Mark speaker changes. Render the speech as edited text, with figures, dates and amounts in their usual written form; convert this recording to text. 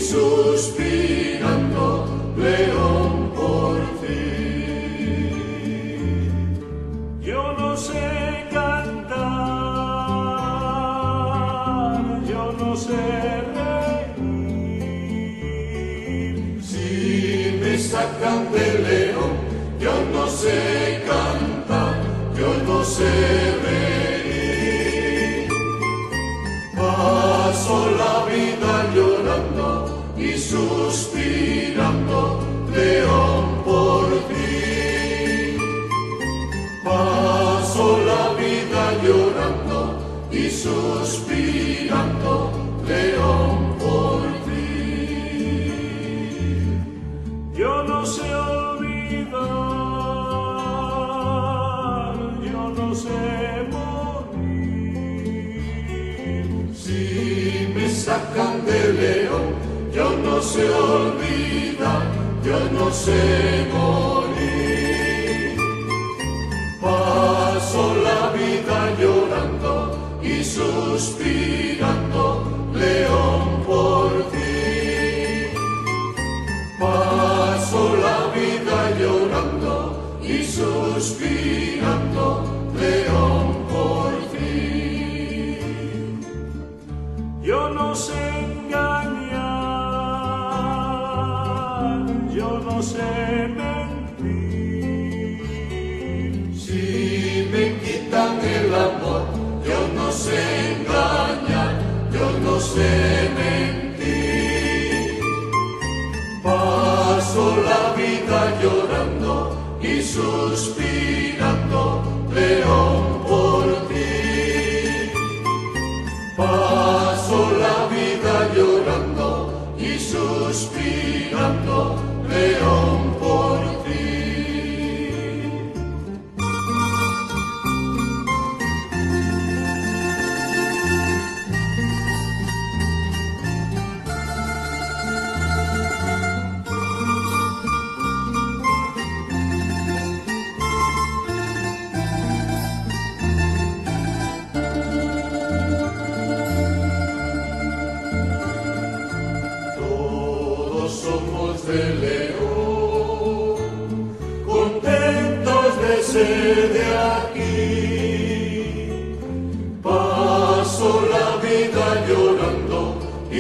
Speaker 1: suspirando, león por ti.
Speaker 2: Yo no sé cantar, yo no sé reír.
Speaker 1: Si me sacan del león, yo no sé cantar, yo no sé reír. Paso la vida llorando y suspirando, león por ti. Paso la vida llorando y suspirando, león por ti.
Speaker 2: Yo no sé olvidar, yo no sé morir.
Speaker 1: Si me sacan del león, yo no sé olvidar, yo no sé morir. Paso la vida llorando y suspirando, león por ti. Paso la vida llorando y suspirando, león por ti.
Speaker 2: Yo no sé engañar, yo no sé mentir.
Speaker 1: Si me quitan el amor, yo no sé engañar, yo no sé mentir. Paso la vida llorando y suspirando, león por ti. Paso la vida llorando y suspirando, león por ti. Somos de león, contentos de ser de aquí. Paso la vida llorando y